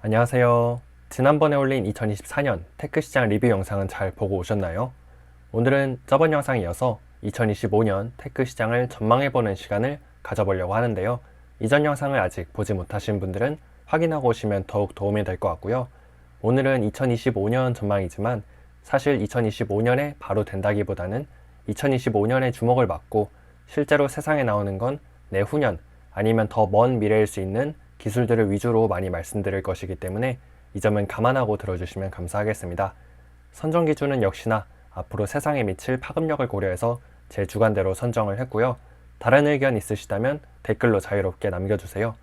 안녕하세요. 지난번에 올린 2024년 테크 시장 리뷰 영상은 잘 보고 오셨나요? 오늘은 저번 영상에 이어서 2025년 테크 시장을 전망해보는 시간을 가져보려고 하는데요. 이전 영상을 아직 보지 못하신 분들은 확인하고 오시면 더욱 도움이 될 것 같고요. 오늘은 2025년 전망이지만 사실 2025년에 바로 된다기보다는 2025년에 주목을 받고 실제로 세상에 나오는 건 내후년 아니면 더 먼 미래일 수 있는 기술들을 위주로 많이 말씀드릴 것이기 때문에 이 점은 감안하고 들어주시면 감사하겠습니다. 선정 기준은 역시나 앞으로 세상에 미칠 파급력을 고려해서 제 주관대로 선정을 했고요. 다른 의견 있으시다면 댓글로 자유롭게 남겨주세요.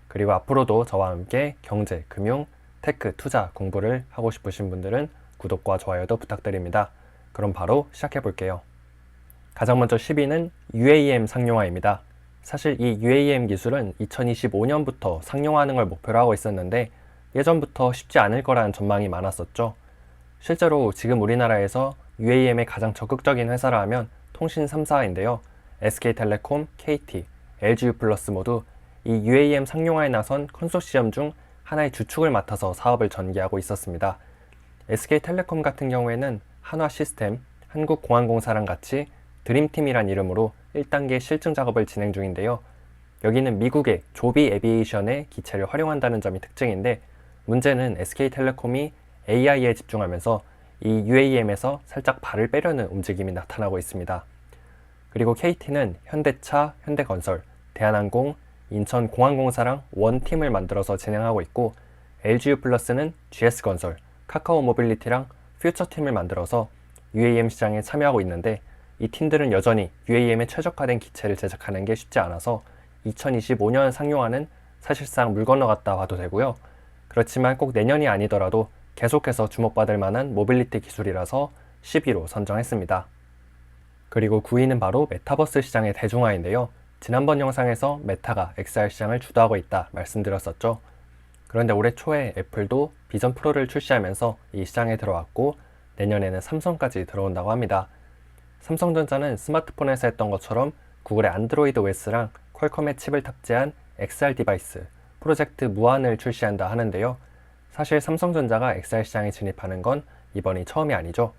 그리고 앞으로도 저와 함께 경제, 금융, 테크, 투자 공부를 하고 싶으신 분들은 구독과 좋아요도 부탁드립니다. 그럼 바로 시작해 볼게요. 가장 먼저 10위는 UAM 상용화입니다. 사실 이 UAM 기술은 2025년부터 상용화하는 걸 목표로 하고 있었는데 예전부터 쉽지 않을 거라는 전망이 많았었죠. 실제로 지금 우리나라에서 UAM에 가장 적극적인 회사라 하면 통신 3사인데요. SK텔레콤, KT, LGU 플러스 모두 이 UAM 상용화에 나선 컨소시엄 중 하나의 주축을 맡아서 사업을 전개하고 있었습니다. SK텔레콤 같은 경우에는 한화시스템, 한국공항공사랑 같이 드림팀이란 이름으로 1단계 실증 작업을 진행 중인데요. 여기는 미국의 조비 에비에이션의 기체를 활용한다는 점이 특징인데 문제는 SK텔레콤이 AI에 집중하면서 이 UAM에서 살짝 발을 빼려는 움직임이 나타나고 있습니다. 그리고 KT는 현대차, 현대건설, 대한항공, 인천공항공사랑 원팀을 만들어서 진행하고 있고 LGU 플러스는 GS건설, 카카오 모빌리티랑 퓨처팀을 만들어서 UAM 시장에 참여하고 있는데 이 팀들은 여전히 UAM에 최적화된 기체를 제작하는 게 쉽지 않아서 2025년 상용화는 사실상 물 건너갔다 봐도 되고요. 그렇지만 꼭 내년이 아니더라도 계속해서 주목받을 만한 모빌리티 기술이라서 10위로 선정했습니다. 그리고 9위는 바로 메타버스 시장의 대중화인데요. 지난번 영상에서 메타가 XR 시장을 주도하고 있다 말씀드렸었죠. 그런데 올해 초에 애플도 비전 프로를 출시하면서 이 시장에 들어왔고 내년에는 삼성까지 들어온다고 합니다. 삼성전자는 스마트폰에서 했던 것처럼 구글의 안드로이드 OS랑 퀄컴의 칩을 탑재한 XR 디바이스 프로젝트 무한을 출시한다 하는데요. 사실 삼성전자가 XR 시장에 진입하는 건 이번이 처음이 아니죠.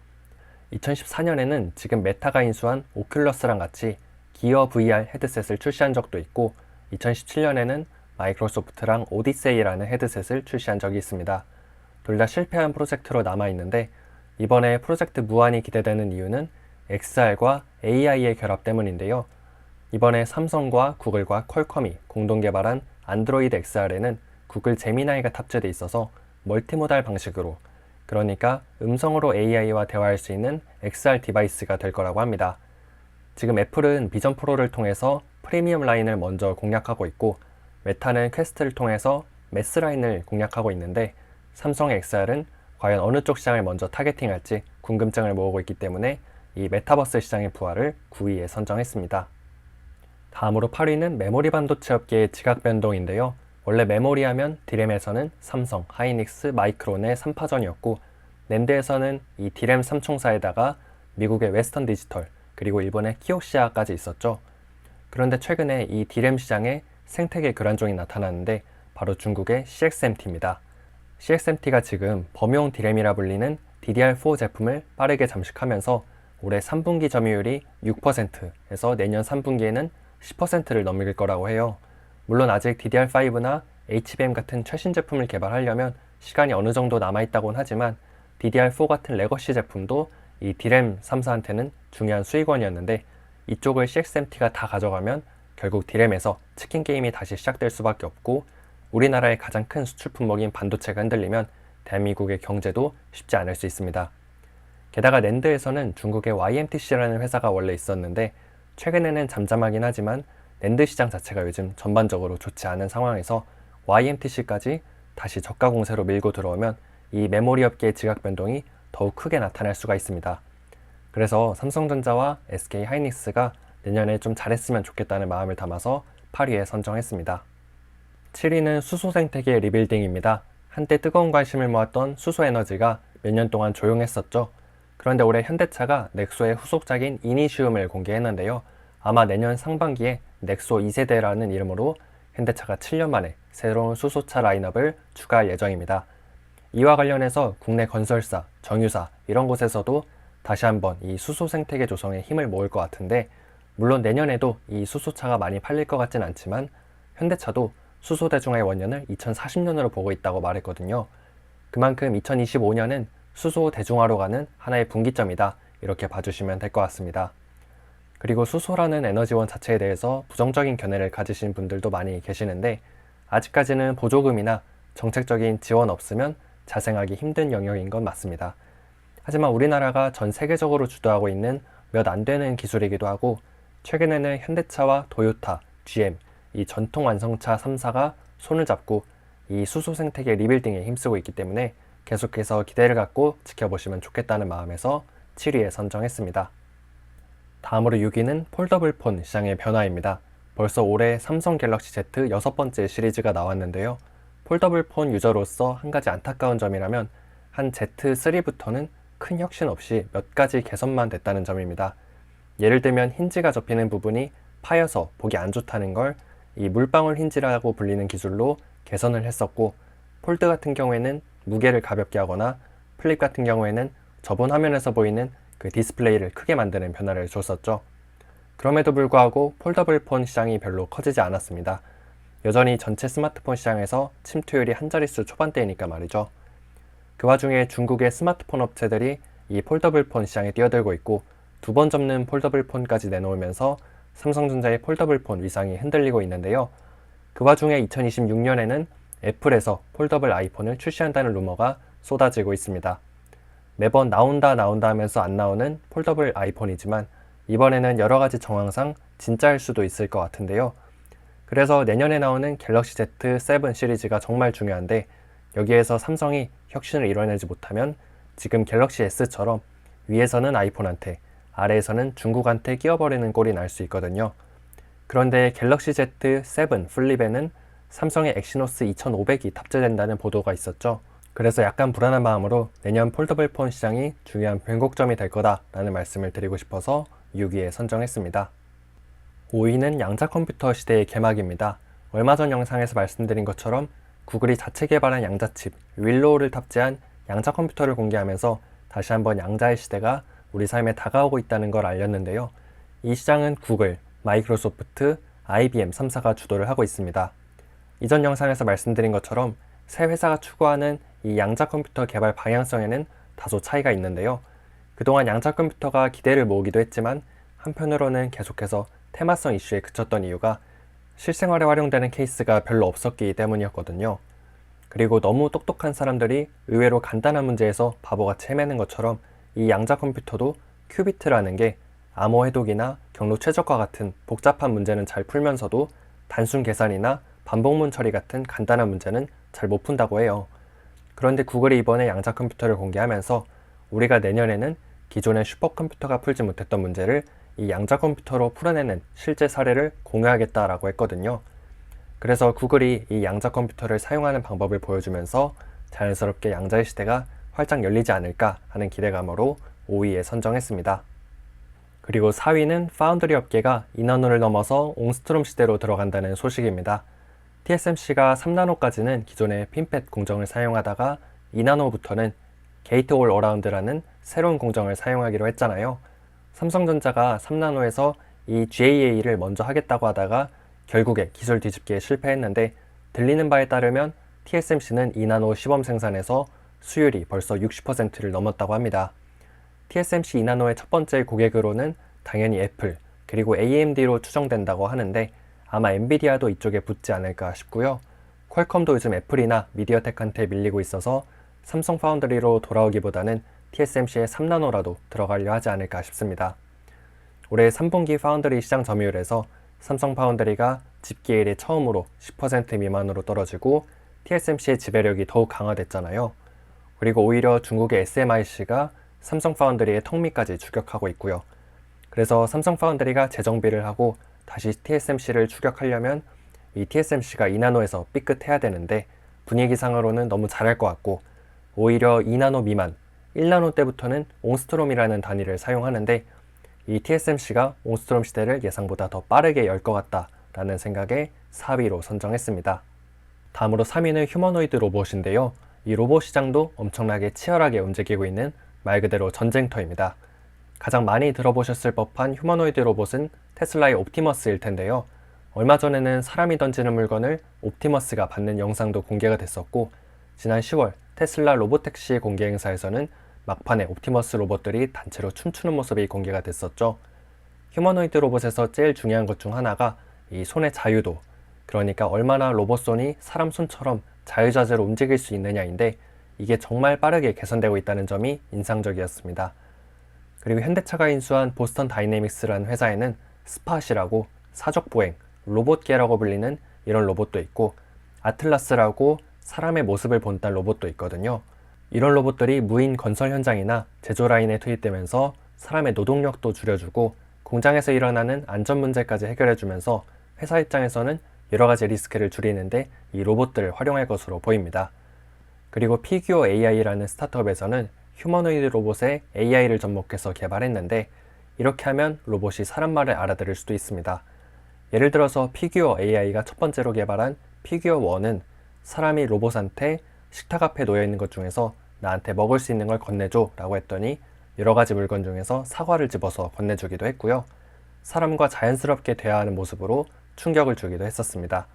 2014년에는 지금 메타가 인수한 오큘러스랑 같이 기어 VR 헤드셋을 출시한 적도 있고 2017년에는 마이크로소프트랑 오디세이라는 헤드셋을 출시한 적이 있습니다. 둘 다 실패한 프로젝트로 남아있는데 이번에 프로젝트 무한이 기대되는 이유는 XR과 AI의 결합 때문인데요. 이번에 삼성과 구글과 퀄컴이 공동 개발한 안드로이드 XR에는 구글 제미나이가 탑재되어 있어서 멀티모달 방식으로 그러니까 음성으로 AI와 대화할 수 있는 XR 디바이스가 될 거라고 합니다. 지금 애플은 비전 프로를 통해서 프리미엄 라인을 먼저 공략하고 있고 메타는 퀘스트를 통해서 매스 라인을 공략하고 있는데 삼성의 XR은 과연 어느 쪽 시장을 먼저 타겟팅할지 궁금증을 모으고 있기 때문에 이 메타버스 시장의 부활을 9위에 선정했습니다. 다음으로 8위는 메모리 반도체 업계의 지각 변동인데요. 원래 메모리 하면 디램에서는 삼성, 하이닉스, 마이크론의 3파전이었고 낸드에서는 이 디램 3총사에다가 미국의 웨스턴 디지털 그리고 일본의 키옥시아까지 있었죠. 그런데 최근에 이 디램 시장에 생태계 교란종이 나타났는데 바로 중국의 CXMT입니다. CXMT가 지금 범용 디램이라 불리는 DDR4 제품을 빠르게 잠식하면서 올해 3분기 점유율이 6%에서 내년 3분기에는 10%를 넘길 거라고 해요. 물론 아직 DDR5나 HBM 같은 최신 제품을 개발하려면 시간이 어느 정도 남아있다곤 하지만 DDR4 같은 레거시 제품도 이 디램 3사한테는 중요한 수익원이었는데 이쪽을 CXMT가 다 가져가면 결국 디램에서 치킨 게임이 다시 시작될 수밖에 없고 우리나라의 가장 큰 수출 품목인 반도체가 흔들리면 대한민국의 경제도 쉽지 않을 수 있습니다. 게다가 낸드에서는 중국의 YMTC라는 회사가 원래 있었는데 최근에는 잠잠하긴 하지만 낸드 시장 자체가 요즘 전반적으로 좋지 않은 상황에서 YMTC까지 다시 저가 공세로 밀고 들어오면 이 메모리 업계의 지각 변동이 더욱 크게 나타날 수가 있습니다. 그래서 삼성전자와 SK 하이닉스가 내년에 좀 잘했으면 좋겠다는 마음을 담아서 8위에 선정했습니다. 7위는 수소 생태계 리빌딩입니다. 한때 뜨거운 관심을 모았던 수소 에너지가 몇 년 동안 조용했었죠. 그런데 올해 현대차가 넥소의 후속작인 이니시움을 공개했는데요. 아마 내년 상반기에 넥소 2세대라는 이름으로 현대차가 7년 만에 새로운 수소차 라인업을 추가할 예정입니다. 이와 관련해서 국내 건설사, 정유사 이런 곳에서도 다시 한번 이 수소 생태계 조성에 힘을 모을 것 같은데, 물론 내년에도 이 수소차가 많이 팔릴 것 같진 않지만 현대차도 수소 대중화의 원년을 2040년으로 보고 있다고 말했거든요. 그만큼 2025년은 수소 대중화로 가는 하나의 분기점이다, 이렇게 봐주시면 될 것 같습니다. 그리고 수소라는 에너지원 자체에 대해서 부정적인 견해를 가지신 분들도 많이 계시는데, 아직까지는 보조금이나 정책적인 지원 없으면 자생하기 힘든 영역인 건 맞습니다. 하지만 우리나라가 전 세계적으로 주도하고 있는 몇 안 되는 기술이기도 하고, 최근에는 현대차와 도요타, GM, 이 전통 완성차 3사가 손을 잡고 이 수소 생태계 리빌딩에 힘쓰고 있기 때문에 계속해서 기대를 갖고 지켜보시면 좋겠다는 마음에서 7위에 선정했습니다. 다음으로 6위는 폴더블 폰 시장의 변화입니다. 벌써 올해 삼성 갤럭시 Z 6번째 시리즈가 나왔는데요. 폴더블 폰 유저로서 한 가지 안타까운 점이라면 한 Z3부터는 큰 혁신 없이 몇 가지 개선만 됐다는 점입니다. 예를 들면 힌지가 접히는 부분이 파여서 보기 안 좋다는 걸 이 물방울 힌지라고 불리는 기술로 개선을 했었고, 폴드 같은 경우에는 무게를 가볍게 하거나 플립 같은 경우에는 저번 화면에서 보이는 그 디스플레이를 크게 만드는 변화를 줬었죠. 그럼에도 불구하고 폴더블 폰 시장이 별로 커지지 않았습니다. 여전히 전체 스마트폰 시장에서 침투율이 한 자릿수 초반대이니까 말이죠. 그 와중에 중국의 스마트폰 업체들이 이 폴더블 폰 시장에 뛰어들고 있고, 두 번 접는 폴더블 폰까지 내놓으면서 삼성전자의 폴더블 폰 위상이 흔들리고 있는데요. 그 와중에 2026년에는 애플에서 폴더블 아이폰을 출시한다는 루머가 쏟아지고 있습니다. 매번 나온다 하면서 안 나오는 폴더블 아이폰이지만 이번에는 여러 가지 정황상 진짜일 수도 있을 것 같은데요. 그래서 내년에 나오는 갤럭시 Z7 시리즈가 정말 중요한데, 여기에서 삼성이 혁신을 이뤄내지 못하면 지금 갤럭시 S처럼 위에서는 아이폰한테, 아래에서는 중국한테 끼워버리는 꼴이 날 수 있거든요. 그런데 갤럭시 Z7 플립에는 삼성의 엑시노스 2500이 탑재된다는 보도가 있었죠. 그래서 약간 불안한 마음으로 내년 폴더블 폰 시장이 중요한 변곡점이 될 거다라는 말씀을 드리고 싶어서 6위에 선정했습니다. 5위는 양자 컴퓨터 시대의 개막입니다. 얼마 전 영상에서 말씀드린 것처럼 구글이 자체 개발한 양자칩 윌로우를 탑재한 양자 컴퓨터를 공개하면서 다시 한번 양자의 시대가 우리 삶에 다가오고 있다는 걸 알렸는데요. 이 시장은 구글, 마이크로소프트, IBM 3사가 주도를 하고 있습니다. 이전 영상에서 말씀드린 것처럼 새 회사가 추구하는 이 양자 컴퓨터 개발 방향성에는 다소 차이가 있는데요. 그동안 양자 컴퓨터가 기대를 모으기도 했지만 한편으로는 계속해서 테마성 이슈에 그쳤던 이유가 실생활에 활용되는 케이스가 별로 없었기 때문이었거든요. 그리고 너무 똑똑한 사람들이 의외로 간단한 문제에서 바보같이 헤매는 것처럼 이 양자 컴퓨터도 큐비트라는 게 암호 해독이나 경로 최적화 같은 복잡한 문제는 잘 풀면서도 단순 계산이나 반복문 처리 같은 간단한 문제는 잘 못 푼다고 해요. 그런데 구글이 이번에 양자 컴퓨터를 공개하면서 우리가 내년에는 기존의 슈퍼컴퓨터가 풀지 못했던 문제를 이 양자 컴퓨터로 풀어내는 실제 사례를 공유하겠다라고 했거든요. 그래서 구글이 이 양자 컴퓨터를 사용하는 방법을 보여주면서 자연스럽게 양자의 시대가 활짝 열리지 않을까 하는 기대감으로 5위에 선정했습니다. 그리고 4위는 파운드리 업계가 2나노를 넘어서 옹스트롬 시대로 들어간다는 소식입니다. TSMC가 3나노까지는 기존의 핀팻 공정을 사용하다가 2나노부터는 게이트 올 어라운드라는 새로운 공정을 사용하기로 했잖아요. 삼성전자가 3나노에서 이 GAA를 먼저 하겠다고 하다가 결국에 기술 뒤집기에 실패했는데, 들리는 바에 따르면 TSMC는 2나노 시범 생산에서 수율이 벌써 60%를 넘었다고 합니다. TSMC 2나노의 첫 번째 고객으로는 당연히 애플, 그리고 AMD로 추정된다고 하는데 아마 엔비디아도 이쪽에 붙지 않을까 싶고요. 퀄컴도 요즘 애플이나 미디어텍한테 밀리고 있어서 삼성 파운드리로 돌아오기보다는 TSMC의 3나노라도 들어가려 하지 않을까 싶습니다. 올해 3분기 파운드리 시장 점유율에서 삼성 파운드리가 집계 일에 처음으로 10% 미만으로 떨어지고 TSMC의 지배력이 더욱 강화됐잖아요. 그리고 오히려 중국의 SMIC가 삼성 파운드리의 턱밑까지 추격하고 있고요. 그래서 삼성 파운드리가 재정비를 하고 다시 TSMC를 추격하려면 이 TSMC가 2나노에서 삐끗해야 되는데 분위기상으로는 너무 잘할 것 같고, 오히려 2나노 미만, 1나노 때부터는 옹스트롬이라는 단위를 사용하는데 이 TSMC가 옹스트롬 시대를 예상보다 더 빠르게 열 것 같다라는 생각에 4위로 선정했습니다. 다음으로 3위는 휴머노이드 로봇인데요. 이 로봇 시장도 엄청나게 치열하게 움직이고 있는 말 그대로 전쟁터입니다. 가장 많이 들어보셨을 법한 휴머노이드 로봇은 테슬라의 옵티머스일 텐데요. 얼마 전에는 사람이 던지는 물건을 옵티머스가 받는 영상도 공개가 됐었고, 지난 10월 테슬라 로봇택시 공개 행사에서는 막판에 옵티머스 로봇들이 단체로 춤추는 모습이 공개가 됐었죠. 휴머노이드 로봇에서 제일 중요한 것 중 하나가 이 손의 자유도, 그러니까 얼마나 로봇 손이 사람 손처럼 자유자재로 움직일 수 있느냐인데, 이게 정말 빠르게 개선되고 있다는 점이 인상적이었습니다. 그리고 현대차가 인수한 보스턴 다이내믹스라는 회사에는 스팟이라고 사족보행, 로봇계라고 불리는 이런 로봇도 있고, 아틀라스라고 사람의 모습을 본딴 로봇도 있거든요. 이런 로봇들이 무인 건설 현장이나 제조 라인에 투입되면서 사람의 노동력도 줄여주고 공장에서 일어나는 안전 문제까지 해결해주면서 회사 입장에서는 여러 가지 리스크를 줄이는데 이 로봇들을 활용할 것으로 보입니다. 그리고 피규어 AI라는 스타트업에서는 휴머노이드 로봇에 AI를 접목해서 개발했는데, 이렇게 하면 로봇이 사람 말을 알아들을 수도 있습니다. 예를 들어서 피규어 AI가 첫 번째로 개발한 피규어 1은 사람이 로봇한테 식탁 앞에 놓여 있는 것 중에서 나한테 먹을 수 있는 걸 건네줘 라고 했더니 여러 가지 물건 중에서 사과를 집어서 건네주기도 했고요. 사람과 자연스럽게 대화하는 모습으로 충격을 주기도 했었습니다.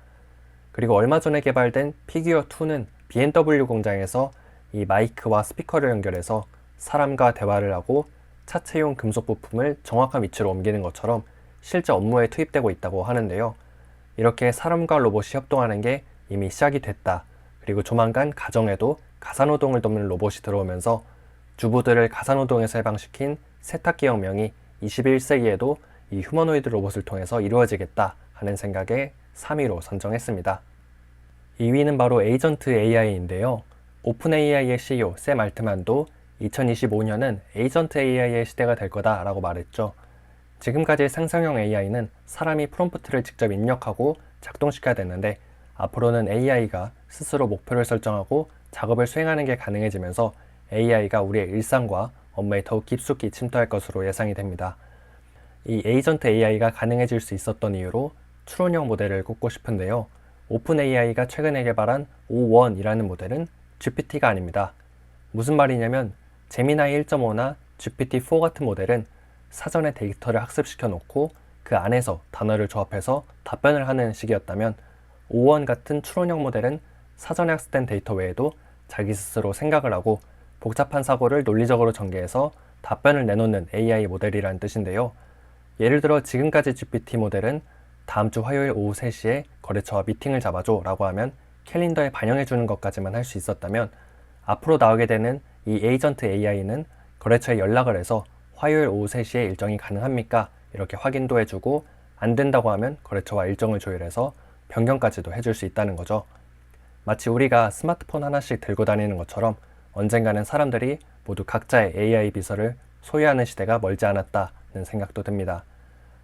그리고 얼마 전에 개발된 피규어 2는 BMW 공장에서 이 마이크와 스피커를 연결해서 사람과 대화를 하고 차체용 금속 부품을 정확한 위치로 옮기는 것처럼 실제 업무에 투입되고 있다고 하는데요. 이렇게 사람과 로봇이 협동하는 게 이미 시작이 됐다. 그리고 조만간 가정에도 가사노동을 돕는 로봇이 들어오면서 주부들을 가사노동에서 해방시킨 세탁기 혁명이 21세기에도 이 휴머노이드 로봇을 통해서 이루어지겠다 하는 생각에 3위로 선정했습니다. 2위는 바로 에이전트 AI인데요. 오픈 AI의 CEO 샘 알트만도 2025년은 에이전트 AI의 시대가 될 거다라고 말했죠. 지금까지 생성형 AI는 사람이 프롬프트를 직접 입력하고 작동시켜야 됐는데, 앞으로는 AI가 스스로 목표를 설정하고 작업을 수행하는 게 가능해지면서 AI가 우리의 일상과 업무에 더욱 깊숙이 침투할 것으로 예상이 됩니다. 이 에이전트 AI가 가능해질 수 있었던 이유로 추론형 모델을 꼽고 싶은데요. 오픈 AI가 최근에 개발한 O1이라는 모델은 GPT가 아닙니다. 무슨 말이냐면 제미나이 1.5나 GPT-4 같은 모델은 사전에 데이터를 학습시켜 놓고 그 안에서 단어를 조합해서 답변을 하는 식이었다면, O1 같은 추론형 모델은 사전에 학습된 데이터 외에도 자기 스스로 생각을 하고 복잡한 사고를 논리적으로 전개해서 답변을 내놓는 AI 모델이라는 뜻인데요. 예를 들어 지금까지 GPT 모델은 다음 주 화요일 오후 3시에 거래처와 미팅을 잡아줘 라고 하면 캘린더에 반영해주는 것까지만 할 수 있었다면, 앞으로 나오게 되는 이 에이전트 AI는 거래처에 연락을 해서 화요일 오후 3시에 일정이 가능합니까? 이렇게 확인도 해주고, 안 된다고 하면 거래처와 일정을 조율해서 변경까지도 해줄 수 있다는 거죠. 마치 우리가 스마트폰 하나씩 들고 다니는 것처럼 언젠가는 사람들이 모두 각자의 AI 비서를 소유하는 시대가 멀지 않았다는 생각도 듭니다.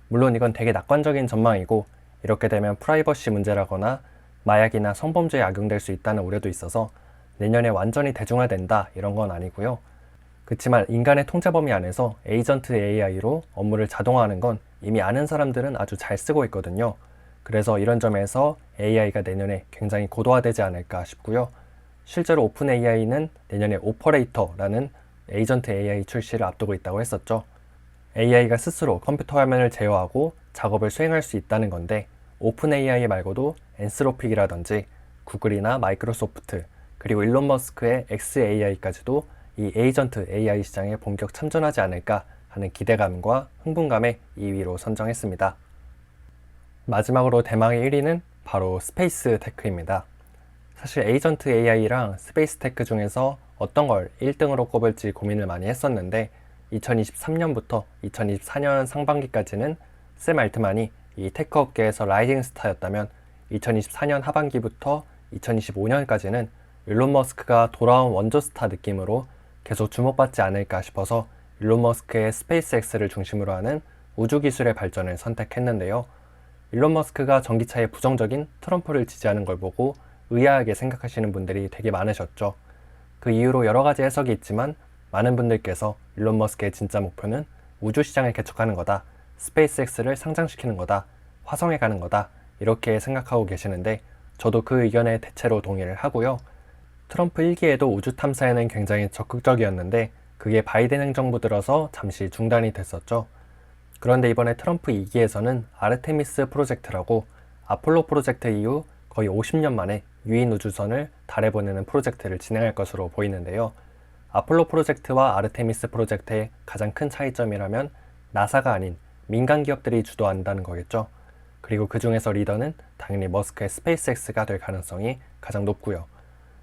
물론 이건 되게 낙관적인 전망이고, 이렇게 되면 프라이버시 문제라거나 마약이나 성범죄에 악용될 수 있다는 우려도 있어서 내년에 완전히 대중화된다 이런 건 아니고요. 그렇지만 인간의 통제 범위 안에서 에이전트 AI로 업무를 자동화하는 건 이미 아는 사람들은 아주 잘 쓰고 있거든요. 그래서 이런 점에서 AI가 내년에 굉장히 고도화되지 않을까 싶고요. 실제로 오픈 AI는 내년에 오퍼레이터라는 에이전트 AI 출시를 앞두고 있다고 했었죠. AI가 스스로 컴퓨터 화면을 제어하고 작업을 수행할 수 있다는 건데, 오픈 AI 말고도 엔스로픽이라든지 구글이나 마이크로소프트, 그리고 일론 머스크의 XAI까지도 이 에이전트 AI 시장에 본격 참전하지 않을까 하는 기대감과 흥분감에 2위로 선정했습니다. 마지막으로 대망의 1위는 바로 스페이스 테크입니다. 사실 에이전트 AI랑 스페이스 테크 중에서 어떤 걸 1등으로 꼽을지 고민을 많이 했었는데, 2023년부터 2024년 상반기까지는 샘 알트만이 이 테크 업계에서 라이징 스타였다면, 2024년 하반기부터 2025년까지는 일론 머스크가 돌아온 원조 스타 느낌으로 계속 주목받지 않을까 싶어서 일론 머스크의 스페이스X를 중심으로 하는 우주 기술의 발전을 선택했는데요. 일론 머스크가 전기차에 부정적인 트럼프를 지지하는 걸 보고 의아하게 생각하시는 분들이 되게 많으셨죠. 그 이유로 여러 가지 해석이 있지만, 많은 분들께서 일론 머스크의 진짜 목표는 우주 시장을 개척하는 거다, 스페이스X를 상장시키는 거다, 화성에 가는 거다, 이렇게 생각하고 계시는데, 저도 그 의견에 대체로 동의를 하고요. 트럼프 1기에도 우주 탐사에는 굉장히 적극적이었는데 그게 바이든 행정부 들어서 잠시 중단이 됐었죠. 그런데 이번에 트럼프 2기에서는 아르테미스 프로젝트라고 아폴로 프로젝트 이후 거의 50년 만에 유인 우주선을 달에 보내는 프로젝트를 진행할 것으로 보이는데요. 아폴로 프로젝트와 아르테미스 프로젝트의 가장 큰 차이점이라면 나사가 아닌 민간 기업들이 주도한다는 거겠죠. 그리고 그 중에서 리더는 당연히 머스크의 스페이스X가 될 가능성이 가장 높고요.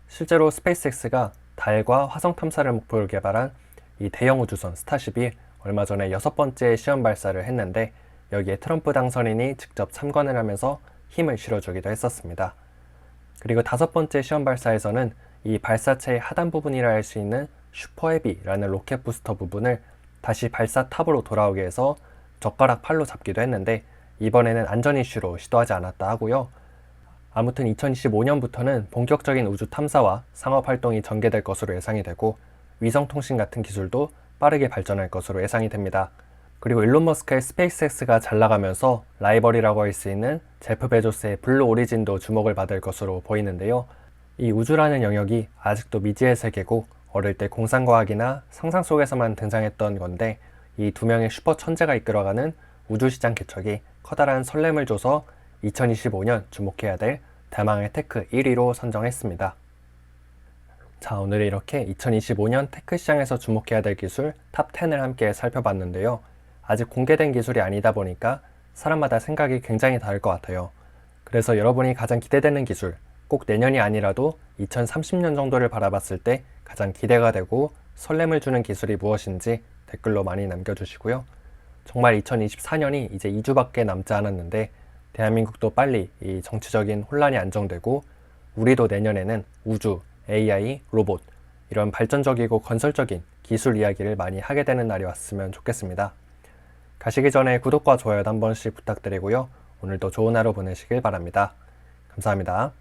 실제로 스페이스X가 달과 화성 탐사를 목표로 개발한 이 대형 우주선 스타쉽이 얼마 전에 6번째 시험 발사를 했는데 여기에 트럼프 당선인이 직접 참관을 하면서 힘을 실어주기도 했었습니다. 그리고 5번째 시험 발사에서는 이 발사체의 하단 부분이라 할 수 있는 슈퍼헤비라는 로켓 부스터 부분을 다시 발사 탑으로 돌아오게 해서 젓가락 팔로 잡기도 했는데 이번에는 안전 이슈로 시도하지 않았다 하고요. 아무튼 2025년부터는 본격적인 우주 탐사와 상업 활동이 전개될 것으로 예상이 되고 위성통신 같은 기술도 빠르게 발전할 것으로 예상이 됩니다. 그리고 일론 머스크의 스페이스X가 잘 나가면서 라이벌이라고 할 수 있는 제프 베조스의 블루 오리진도 주목을 받을 것으로 보이는데요. 이 우주라는 영역이 아직도 미지의 세계고 어릴 때 공상과학이나 상상 속에서만 등장했던 건데 이 두 명의 슈퍼 천재가 이끌어가는 우주시장 개척이 커다란 설렘을 줘서 2025년 주목해야 될 대망의 테크 1위로 선정했습니다. 자, 오늘 이렇게 2025년 테크 시장에서 주목해야 될 기술 탑 10을 함께 살펴봤는데요. 아직 공개된 기술이 아니다 보니까 사람마다 생각이 굉장히 다를 것 같아요. 그래서 여러분이 가장 기대되는 기술, 꼭 내년이 아니라도 2030년 정도를 바라봤을 때 가장 기대가 되고 설렘을 주는 기술이 무엇인지 댓글로 많이 남겨주시고요. 정말 2024년이 이제 2주밖에 남지 않았는데 대한민국도 빨리 이 정치적인 혼란이 안정되고 우리도 내년에는 우주, AI, 로봇 이런 발전적이고 건설적인 기술 이야기를 많이 하게 되는 날이 왔으면 좋겠습니다. 가시기 전에 구독과 좋아요도 한 번씩 부탁드리고요. 오늘도 좋은 하루 보내시길 바랍니다. 감사합니다.